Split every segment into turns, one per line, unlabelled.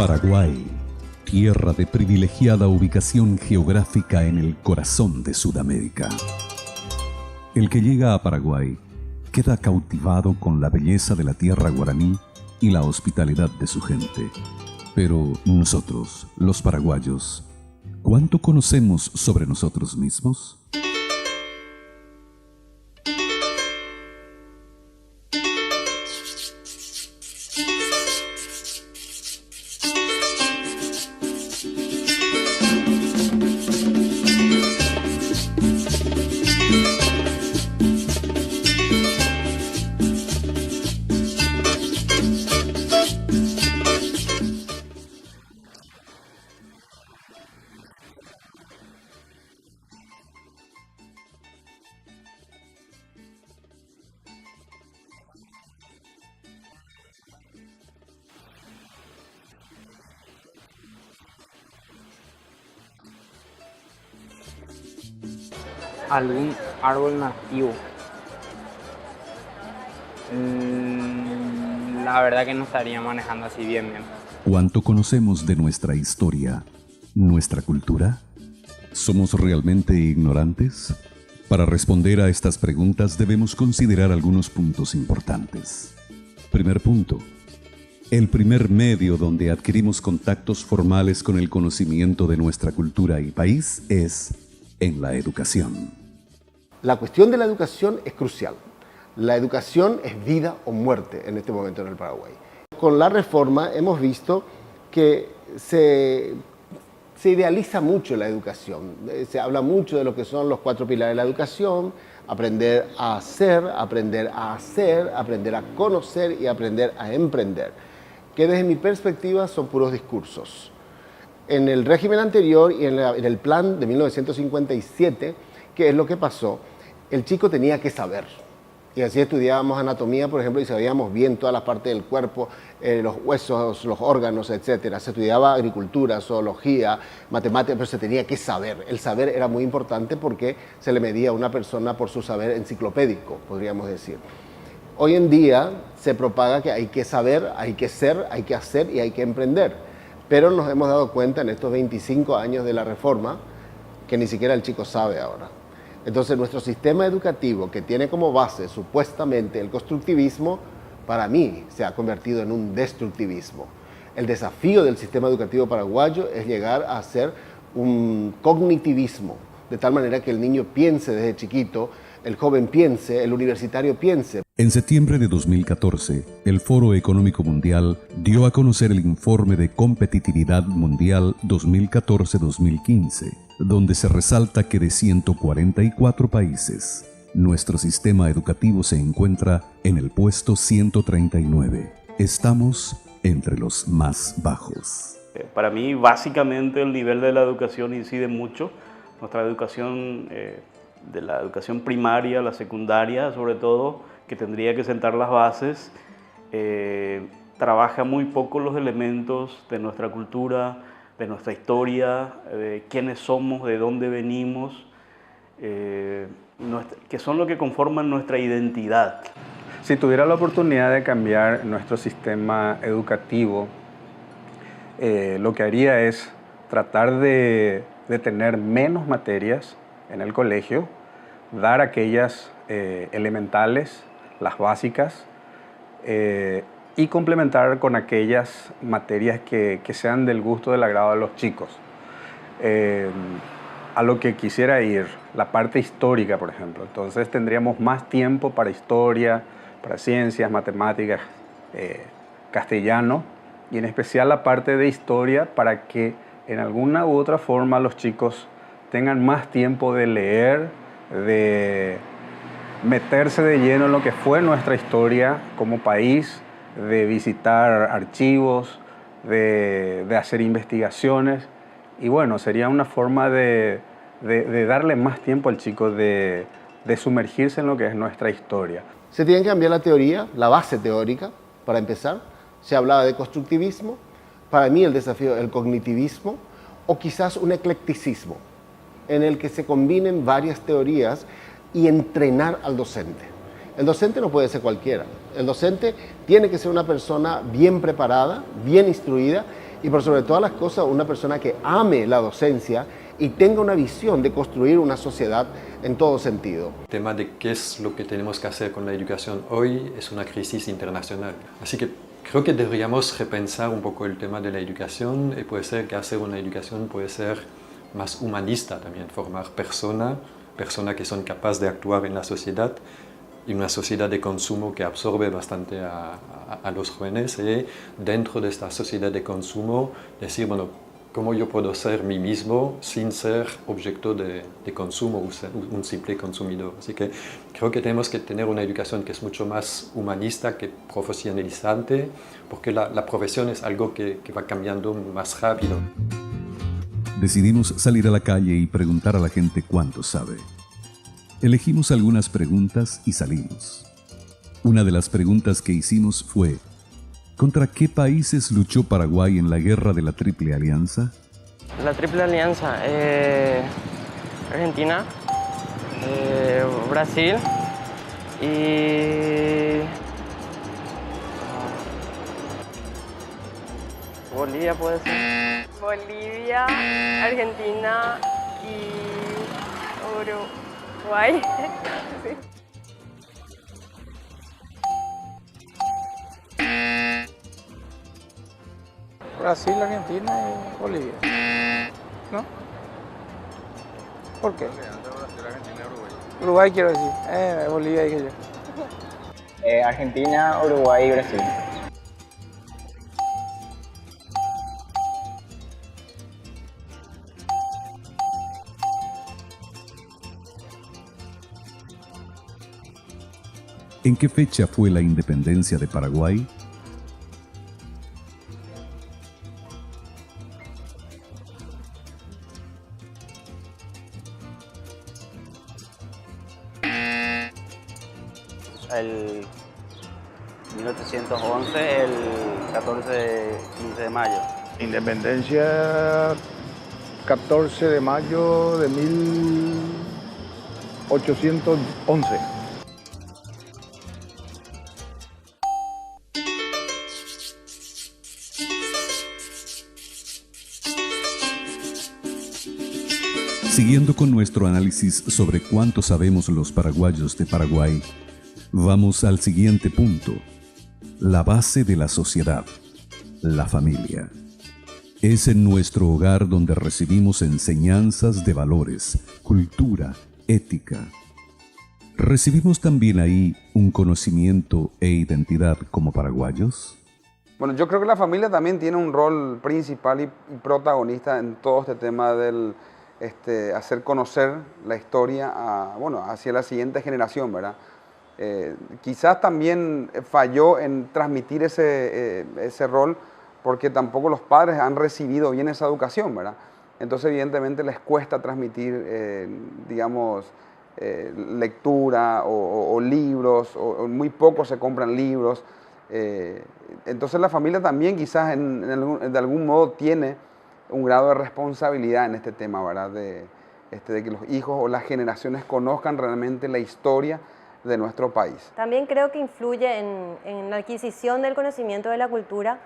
Paraguay, tierra de privilegiada ubicación geográfica en el corazón de Sudamérica. El que llega a Paraguay queda cautivado con la belleza de la tierra guaraní y la hospitalidad de su gente. Pero nosotros, los paraguayos, ¿cuánto conocemos sobre nosotros mismos?
¿Algún árbol nativo? La verdad que no estaría manejando así bien.
¿Cuánto conocemos de nuestra historia, nuestra cultura? ¿Somos realmente ignorantes? Para responder a estas preguntas debemos considerar algunos puntos importantes. Primer punto. El primer medio donde adquirimos contactos formales con el conocimiento de nuestra cultura y país es en la educación.
La cuestión de la educación es crucial. La educación es vida o muerte en este momento en el Paraguay. Con la reforma hemos visto que se idealiza mucho la educación. Se habla mucho de lo que son los 4 pilares de la educación: aprender a hacer, aprender a hacer, aprender a conocer y aprender a emprender, que desde mi perspectiva son puros discursos. En el régimen anterior y en el plan de 1957, ¿qué es lo que pasó? El chico tenía que saber. Y así estudiábamos anatomía, por ejemplo, y sabíamos bien todas las partes del cuerpo, los huesos, los órganos, etc. Se estudiaba agricultura, zoología, matemáticas, pero se tenía que saber. El saber era muy importante porque se le medía a una persona por su saber enciclopédico, podríamos decir. Hoy en día se propaga que hay que saber, hay que ser, hay que hacer y hay que emprender. Pero nos hemos dado cuenta en estos 25 años de la reforma que ni siquiera el chico sabe ahora. Entonces nuestro sistema educativo, que tiene como base supuestamente el constructivismo, para mí se ha convertido en un destructivismo. El desafío del sistema educativo paraguayo es llegar a ser un cognitivismo, de tal manera que el niño piense desde chiquito, el joven piense, el universitario piense.
En septiembre de 2014, el Foro Económico Mundial dio a conocer el Informe de Competitividad Mundial 2014-2015, donde se resalta que de 144 países, nuestro sistema educativo se encuentra en el puesto 139. Estamos entre los más bajos.
Para mí, básicamente, el nivel de la educación incide mucho. Nuestra educación, de la educación primaria, la secundaria, sobre todo, que tendría que sentar las bases, trabaja muy poco los elementos de nuestra cultura, de nuestra historia, de quiénes somos, de dónde venimos, que son lo que conforman nuestra identidad.
Si tuviera la oportunidad de cambiar nuestro sistema educativo, lo que haría es tratar de tener menos materias en el colegio, dar aquellas elementales, las básicas, y complementar con aquellas materias que sean del gusto, del agrado de los chicos. A lo que quisiera ir, la parte histórica, por ejemplo. Entonces tendríamos más tiempo para historia, para ciencias, matemáticas, castellano, y en especial la parte de historia, para que en alguna u otra forma los chicos tengan más tiempo de leer, de meterse de lleno en lo que fue nuestra historia como país, de visitar archivos, de hacer investigaciones. Y bueno, sería una forma de darle más tiempo al chico de sumergirse en lo que es nuestra historia.
Se tiene que cambiar la teoría, la base teórica, para empezar. Se hablaba de constructivismo. Para mí el desafío es el cognitivismo, o quizás un eclecticismo, en el que se combinen varias teorías y entrenar al docente. El docente no puede ser cualquiera. El docente tiene que ser una persona bien preparada, bien instruida y por sobre todas las cosas una persona que ame la docencia y tenga una visión de construir una sociedad en todo sentido.
El tema de qué es lo que tenemos que hacer con la educación hoy es una crisis internacional. Así que creo que deberíamos repensar un poco el tema de la educación y puede ser que hacer una educación puede ser más humanista también, formar personas que son capaces de actuar en la sociedad y una sociedad de consumo que absorbe bastante a los jóvenes y dentro de esta sociedad de consumo decir, bueno, ¿cómo yo puedo ser mí mismo sin ser objeto de consumo, un simple consumidor? Así que creo que tenemos que tener una educación que es mucho más humanista que profesionalizante, porque la profesión es algo que va cambiando más rápido.
Decidimos salir a la calle y preguntar a la gente cuánto sabe. Elegimos algunas preguntas y salimos. Una de las preguntas que hicimos fue: ¿contra qué países luchó Paraguay en la guerra de la Triple Alianza?
La Triple Alianza, Argentina, Brasil y Bolivia puede ser.
Bolivia, Argentina y Uruguay. Sí.
Brasil, Argentina y Bolivia. ¿No? ¿Por qué? Uruguay quiero decir. Bolivia dije yo.
Argentina, Uruguay y Brasil.
¿En qué fecha fue la independencia de Paraguay?
El 1811, el 15 de mayo.
Independencia 14 de mayo de 1811.
Siguiendo con nuestro análisis sobre cuánto sabemos los paraguayos de Paraguay, vamos al siguiente punto: la base de la sociedad, la familia. Es en nuestro hogar donde recibimos enseñanzas de valores, cultura, ética. ¿Recibimos también ahí un conocimiento e identidad como paraguayos?
Bueno, yo creo que la familia también tiene un rol principal y protagonista en todo este tema del hacer conocer la historia hacia la siguiente generación, ¿verdad? Quizás también falló en transmitir ese rol porque tampoco los padres han recibido bien esa educación, ¿verdad? Entonces evidentemente les cuesta transmitir, lectura o libros, o muy poco se compran libros. Entonces la familia también quizás de algún modo tiene un grado de responsabilidad en este tema, ¿verdad? De que los hijos o las generaciones conozcan realmente la historia de nuestro país.
También creo que influye en la adquisición del conocimiento de la cultura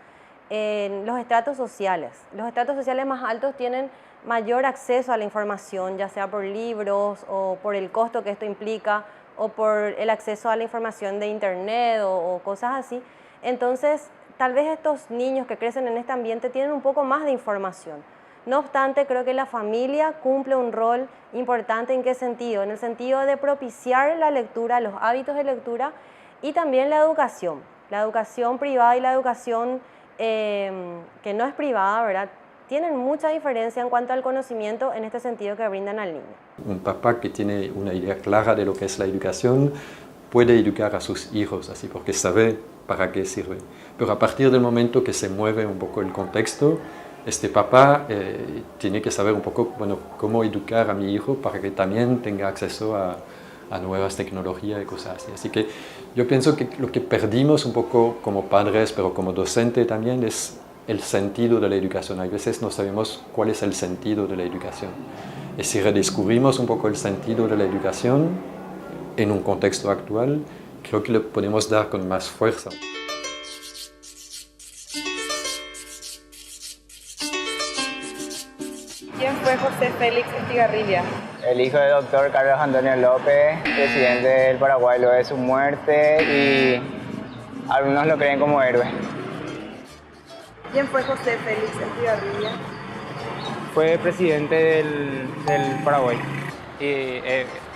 en los estratos sociales. Los estratos sociales más altos tienen mayor acceso a la información, ya sea por libros o por el costo que esto implica o por el acceso a la información de internet o cosas así. Entonces, tal vez estos niños que crecen en este ambiente tienen un poco más de información. No obstante, creo que la familia cumple un rol importante. ¿En qué sentido? En el sentido de propiciar la lectura, los hábitos de lectura y también la educación. La educación privada y la educación que no es privada, ¿verdad? Tienen mucha diferencia en cuanto al conocimiento en este sentido que brindan al niño.
Un papá que tiene una idea clara de lo que es la educación puede educar a sus hijos así porque sabe para qué sirve. Pero a partir del momento que se mueve un poco el contexto, este papá tiene que saber un poco, bueno, cómo educar a mi hijo para que también tenga acceso a nuevas tecnologías y cosas así. Así que yo pienso que lo que perdimos un poco como padres, pero como docente también, es el sentido de la educación. A veces no sabemos cuál es el sentido de la educación. Y si redescubrimos un poco el sentido de la educación en un contexto actual, creo que le podemos dar con más fuerza.
fue José Félix Estigarribia?
El hijo del doctor Carlos Antonio López, presidente del Paraguay, luego de su muerte, y algunos lo creen como héroe.
¿Quién fue José Félix Estigarribia?
Fue presidente del Paraguay y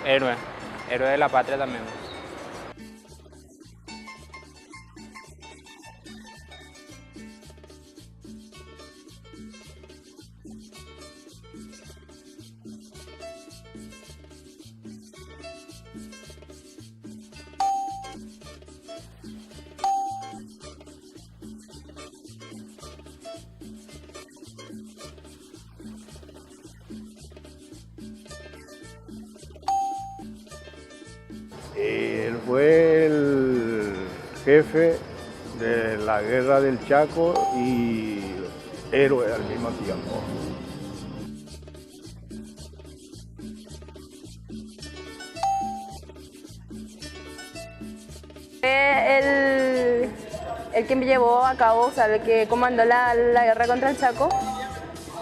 héroe de la patria también.
Él fue el jefe de la guerra del Chaco y héroe al mismo tiempo.
Fue el que me llevó a cabo, o sea, el que comandó la guerra contra el Chaco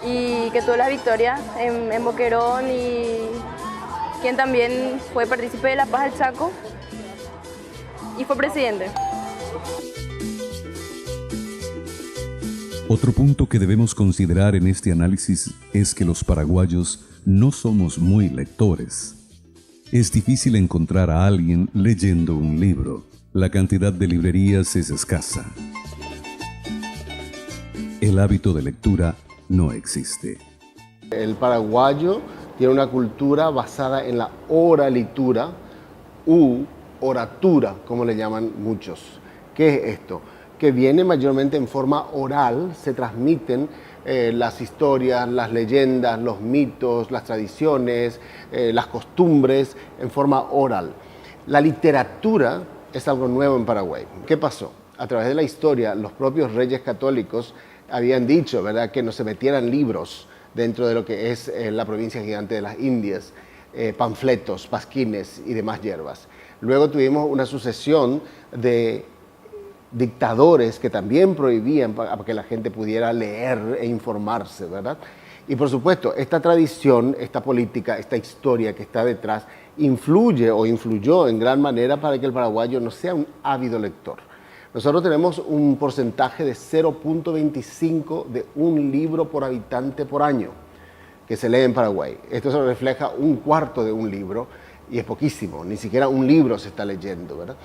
y que tuvo las victorias en Boquerón, y quien también fue partícipe de la paz del Chaco y fue presidente.
Otro punto que debemos considerar en este análisis es que los paraguayos no somos muy lectores. Es difícil encontrar a alguien leyendo un libro. La cantidad de librerías es escasa. El hábito de lectura no existe.
El paraguayo tiene una cultura basada en la oralitura u oratura, como le llaman muchos. ¿Qué es esto? Que viene mayormente en forma oral, se transmiten las historias, las leyendas, los mitos, las tradiciones, las costumbres en forma oral. La literatura es algo nuevo en Paraguay. ¿Qué pasó? A través de la historia, los propios reyes católicos habían dicho, ¿verdad?, que no se metieran libros dentro de lo que es la provincia gigante de las Indias, panfletos, pasquines y demás hierbas. Luego tuvimos una sucesión de dictadores que también prohibían para que la gente pudiera leer e informarse, ¿verdad? Y por supuesto, esta tradición, esta política, esta historia que está detrás, influye o influyó en gran manera para que el paraguayo no sea un ávido lector. Nosotros tenemos un porcentaje de 0.25 de un libro por habitante por año que se lee en Paraguay. Esto se refleja un cuarto de un libro y es poquísimo, ni siquiera un libro se está leyendo, ¿verdad?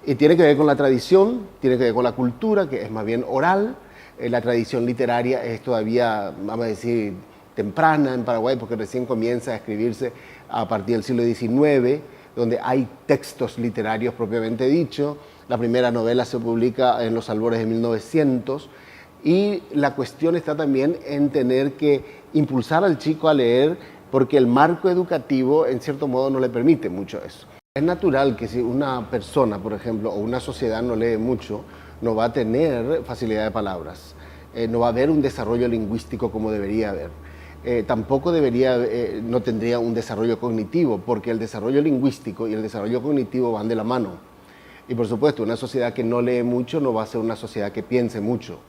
Y tiene que ver con la tradición, tiene que ver con la cultura, que es más bien oral. La tradición literaria es todavía, vamos a decir, temprana en Paraguay, porque recién comienza a escribirse a partir del siglo XIX, donde hay textos literarios propiamente dicho. La primera novela se publica en los albores de 1900, y la cuestión está también en tener que impulsar al chico a leer, porque el marco educativo en cierto modo no le permite mucho eso. Es natural que si una persona, por ejemplo, o una sociedad no lee mucho, no va a tener facilidad de palabras, no va a haber un desarrollo lingüístico como debería haber. Tampoco no tendría un desarrollo cognitivo, porque el desarrollo lingüístico y el desarrollo cognitivo van de la mano. Y por supuesto, una sociedad que no lee mucho no va a ser una sociedad que piense mucho,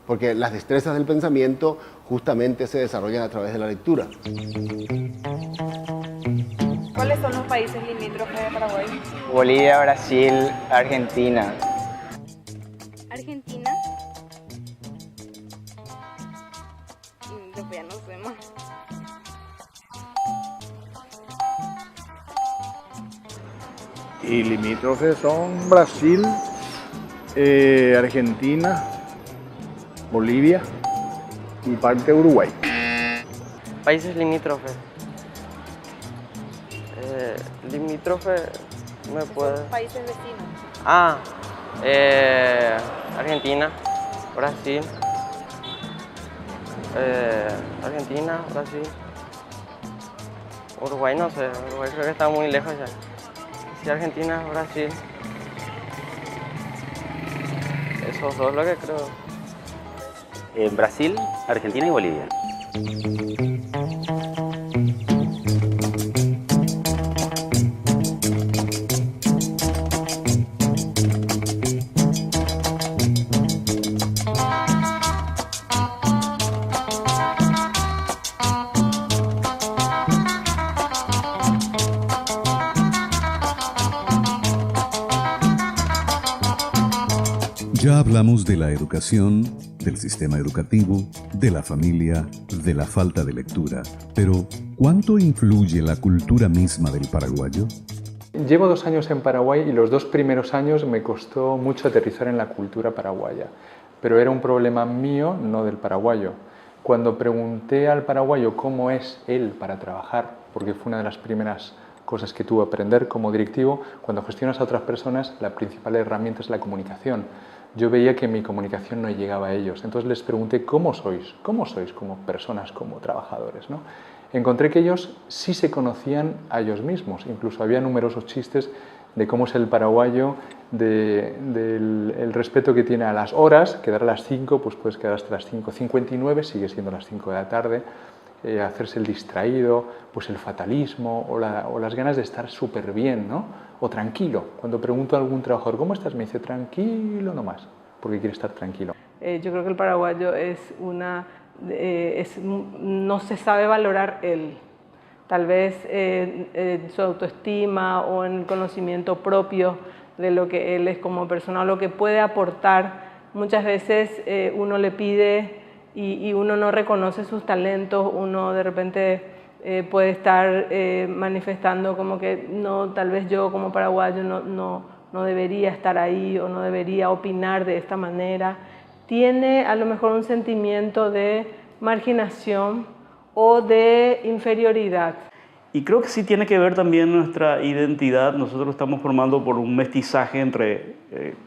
porque las destrezas del pensamiento justamente se desarrollan a través de la lectura.
¿Cuáles son los países limítrofes de Paraguay?
Bolivia, Brasil, Argentina.
Argentina. Yo ya no sé más.
Y limítrofes son Brasil, Argentina, Bolivia y parte de Uruguay.
Países limítrofes. Limítrofe, ¿me puede?
Países vecinos.
Argentina, Brasil. Argentina, Brasil. Uruguay no sé, Uruguay creo que está muy lejos ya. Sí, Argentina, Brasil. Esos dos lo que creo.
Brasil, Argentina y Bolivia.
Ya hablamos de la educación, del sistema educativo, de la familia, de la falta de lectura. Pero, ¿cuánto influye la cultura misma del paraguayo?
Llevo 2 años en Paraguay y los 2 primeros años me costó mucho aterrizar en la cultura paraguaya. Pero era un problema mío, no del paraguayo. Cuando pregunté al paraguayo cómo es él para trabajar, porque fue una de las primeras cosas que tuve que aprender como directivo, cuando gestionas a otras personas, la principal herramienta es la comunicación. Yo veía que mi comunicación no llegaba a ellos. Entonces les pregunté, ¿cómo sois como personas, como trabajadores, ¿no? Encontré que ellos sí se conocían a ellos mismos. Incluso había numerosos chistes de cómo es el paraguayo, del respeto que tiene a las horas, quedar a las 5, pues puedes quedar hasta las 5:59, sigue siendo las 5 de la tarde, hacerse el distraído, pues el fatalismo o las ganas de estar súper bien, ¿no? O tranquilo. Cuando pregunto a algún trabajador, ¿cómo estás? Me dice, tranquilo nomás, porque quiere estar tranquilo.
Yo creo que el paraguayo no se sabe valorar él. Tal vez en su autoestima o en el conocimiento propio de lo que él es como persona, o lo que puede aportar. Muchas veces uno le pide y uno no reconoce sus talentos, uno de repente puede estar manifestando como que no, tal vez yo como paraguayo no debería estar ahí o no debería opinar de esta manera. Tiene a lo mejor un sentimiento de marginación o de inferioridad.
Y creo que sí tiene que ver también nuestra identidad. Nosotros estamos formando por un mestizaje entre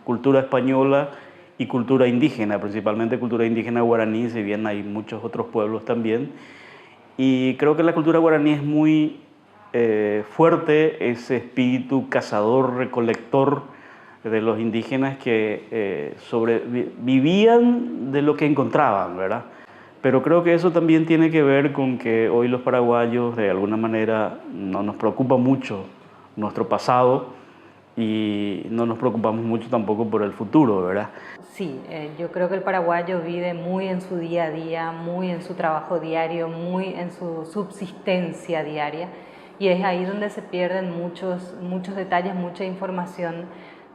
cultura española y cultura indígena, principalmente cultura indígena guaraní, si bien hay muchos otros pueblos también. Y creo que la cultura guaraní es muy fuerte, ese espíritu cazador, recolector de los indígenas que vivían de lo que encontraban, ¿verdad? Pero creo que eso también tiene que ver con que hoy los paraguayos de alguna manera no nos preocupa mucho nuestro pasado y no nos preocupamos mucho tampoco por el futuro, ¿verdad?
Sí, yo creo que el paraguayo vive muy en su día a día, muy en su trabajo diario, muy en su subsistencia diaria, y es ahí donde se pierden muchos detalles, mucha información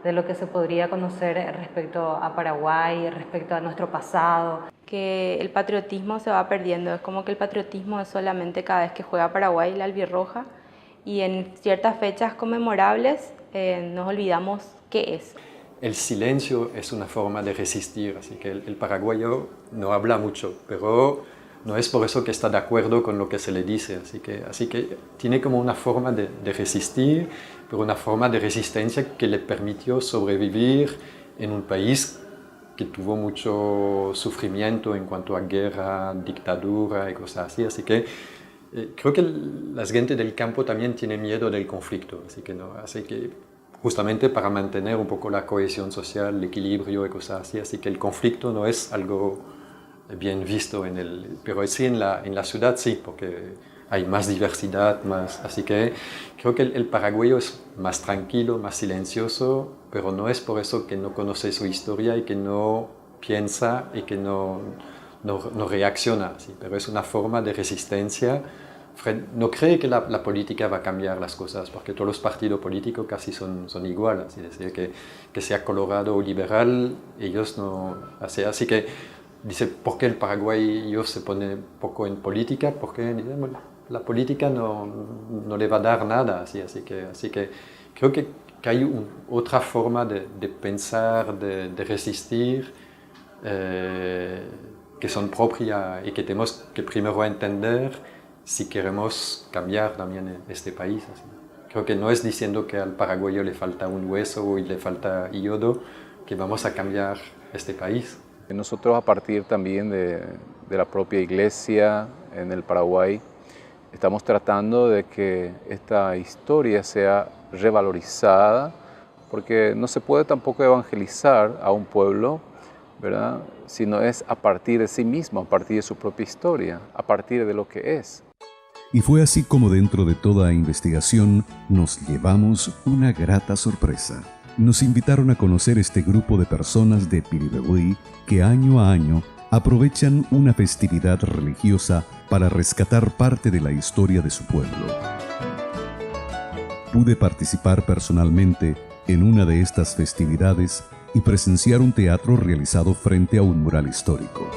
de lo que se podría conocer respecto a Paraguay, respecto a nuestro pasado.
Que el patriotismo se va perdiendo, es como que el patriotismo es solamente cada vez que juega Paraguay la albirroja, y en ciertas fechas conmemorables nos olvidamos qué es.
El silencio es una forma de resistir, así que el paraguayo no habla mucho, pero no es por eso que está de acuerdo con lo que se le dice, así que tiene como una forma de resistir, pero una forma de resistencia que le permitió sobrevivir en un país que tuvo mucho sufrimiento en cuanto a guerra, dictadura y cosas así que creo que la gente del campo también tiene miedo del conflicto, así que justamente para mantener un poco la cohesión social, el equilibrio y cosas así que el conflicto no es algo bien visto pero sí en la ciudad sí, porque hay más diversidad, así que creo que el paraguayo es más tranquilo, más silencioso, pero no es por eso que no conoce su historia y que no piensa y que no reacciona, ¿sí? Pero es una forma de resistencia. No cree que la política va a cambiar las cosas, porque todos los partidos políticos casi son iguales, es decir, que sea colorado o liberal, ellos no... Así que dice, ¿por qué el paraguayo se pone poco en política? Porque la política no le va a dar nada, así que creo que hay otra forma de pensar, de resistir, que son propias y que tenemos que primero entender si queremos cambiar también este país. Así. Creo que no es diciendo que al paraguayo le falta un hueso o le falta yodo que vamos a cambiar este país.
Nosotros, a partir también de la propia iglesia en el Paraguay, estamos tratando de que esta historia sea revalorizada, porque no se puede tampoco evangelizar a un pueblo, ¿verdad?, si no es a partir de sí mismo, a partir de su propia historia, a partir de lo que es.
Y fue así como dentro de toda investigación nos llevamos una grata sorpresa. Nos invitaron a conocer este grupo de personas de Piribebuy que año a año aprovechan una festividad religiosa para rescatar parte de la historia de su pueblo. Pude participar personalmente en una de estas festividades y presenciar un teatro realizado frente a un mural histórico.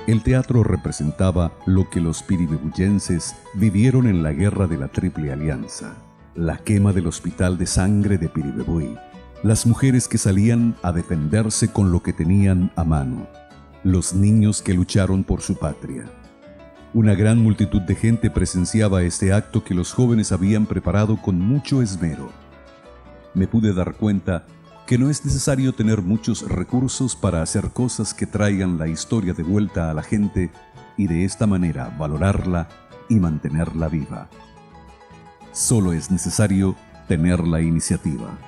El teatro representaba lo que los piribebuyenses vivieron en la Guerra de la Triple Alianza, la quema del hospital de sangre de Piribebuy, las mujeres que salían a defenderse con lo que tenían a mano, los niños que lucharon por su patria. Una gran multitud de gente presenciaba este acto que los jóvenes habían preparado con mucho esmero. Me pude dar cuenta que no es necesario tener muchos recursos para hacer cosas que traigan la historia de vuelta a la gente y de esta manera valorarla y mantenerla viva. Solo es necesario tener la iniciativa.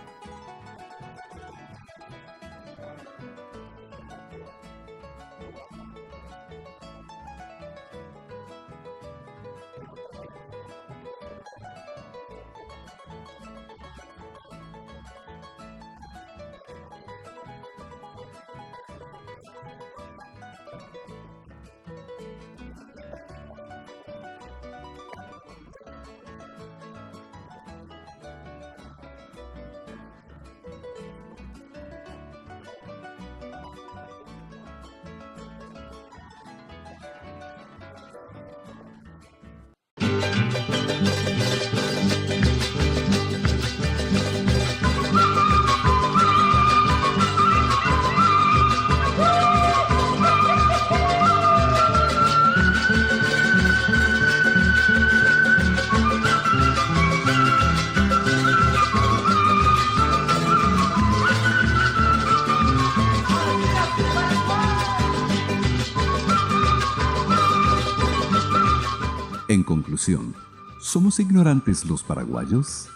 En conclusión, ¿somos ignorantes los paraguayos?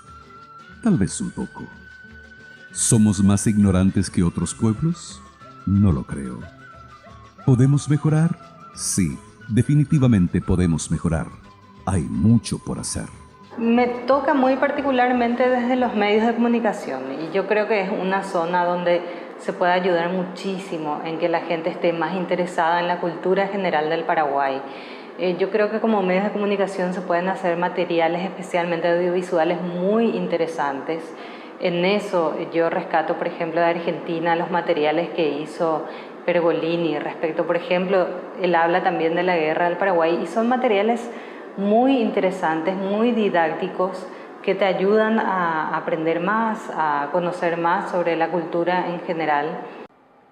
Tal vez un poco. ¿Somos más ignorantes que otros pueblos? No lo creo. ¿Podemos mejorar? Sí, definitivamente podemos mejorar. Hay mucho por hacer.
Me toca muy particularmente desde los medios de comunicación y yo creo que es una zona donde se puede ayudar muchísimo en que la gente esté más interesada en la cultura general del Paraguay. Yo creo que como medios de comunicación se pueden hacer materiales, especialmente audiovisuales, muy interesantes. En eso yo rescato, por ejemplo, de Argentina los materiales que hizo Pergolini respecto, por ejemplo, él habla también de la guerra del Paraguay y son materiales muy interesantes, muy didácticos, que te ayudan a aprender más, a conocer más sobre la cultura en general.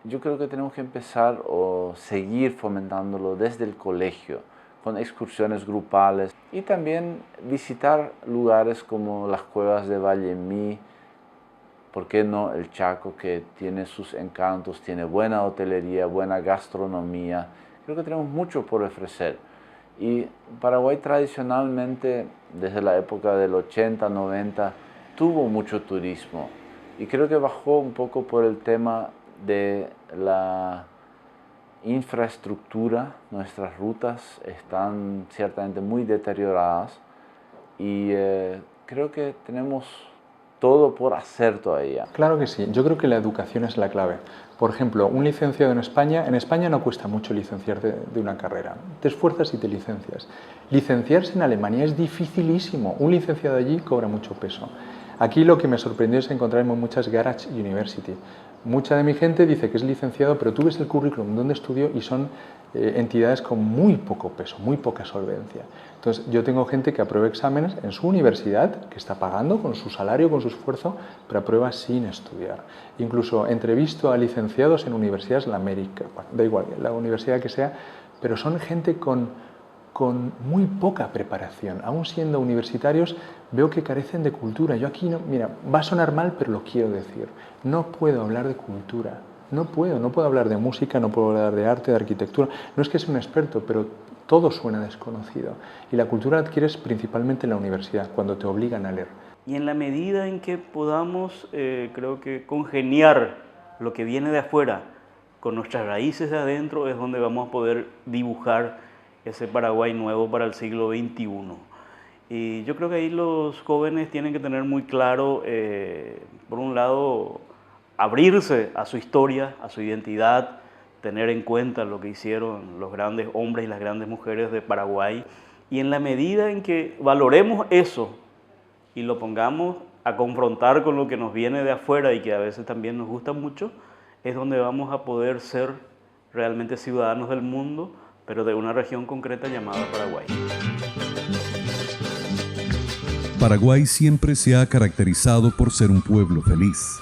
Yo creo que tenemos que empezar o seguir fomentándolo desde el colegio, con excursiones grupales y también visitar lugares como las cuevas de Vallemí, ¿por qué no el Chaco, que tiene sus encantos, tiene buena hotelería, buena gastronomía? Creo que tenemos mucho por ofrecer. Y Paraguay tradicionalmente, desde la época del 80, 90, tuvo mucho turismo. Y creo que bajó un poco por el tema de la infraestructura. Nuestras rutas están ciertamente muy deterioradas y creo que tenemos todo por hacer todavía.
Claro que sí, yo creo que la educación es la clave. Por ejemplo, un licenciado en España no cuesta mucho licenciarte de una carrera. Te esfuerzas y te licencias. Licenciarse en Alemania es dificilísimo. Un licenciado allí cobra mucho peso. Aquí lo que me sorprendió es encontrarme muchas Garage University. Mucha de mi gente dice que es licenciado, pero tú ves el currículum donde estudió y son entidades con muy poco peso, muy poca solvencia. Entonces, yo tengo gente que aprueba exámenes en su universidad, que está pagando con su salario, con su esfuerzo, pero aprueba sin estudiar. Incluso entrevisto a licenciados en universidades, la América, bueno, da igual, la universidad que sea, pero son gente con muy poca preparación. Aún siendo universitarios, veo que carecen de cultura. Yo aquí, no, mira, va a sonar mal, pero lo quiero decir. No puedo hablar de cultura. No puedo hablar de música, no puedo hablar de arte, de arquitectura. No es que sea un experto, pero todo suena desconocido. Y la cultura la adquieres principalmente en la universidad, cuando te obligan a leer.
Y en la medida en que podamos, creo que congeniar lo que viene de afuera con nuestras raíces de adentro, es donde vamos a poder dibujar ese Paraguay nuevo para el siglo XXI. Y yo creo que ahí los jóvenes tienen que tener muy claro, por un lado, abrirse a su historia, a su identidad, tener en cuenta lo que hicieron los grandes hombres y las grandes mujeres de Paraguay. Y en la medida en que valoremos eso y lo pongamos a confrontar con lo que nos viene de afuera y que a veces también nos gusta mucho, es donde vamos a poder ser realmente ciudadanos del mundo, pero de una región concreta llamada Paraguay.
Paraguay siempre se ha caracterizado por ser un pueblo feliz.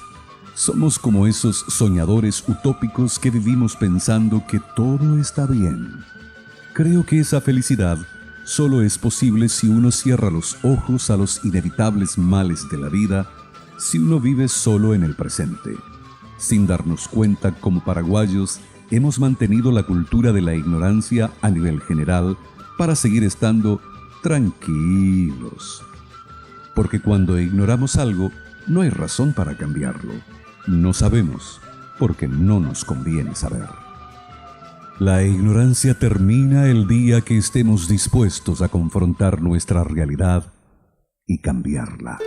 Somos como esos soñadores utópicos que vivimos pensando que todo está bien. Creo que esa felicidad solo es posible si uno cierra los ojos a los inevitables males de la vida, si uno vive solo en el presente. Sin darnos cuenta, como paraguayos, hemos mantenido la cultura de la ignorancia a nivel general para seguir estando tranquilos. Porque cuando ignoramos algo, no hay razón para cambiarlo. No sabemos, porque no nos conviene saber. La ignorancia termina el día que estemos dispuestos a confrontar nuestra realidad y cambiarla.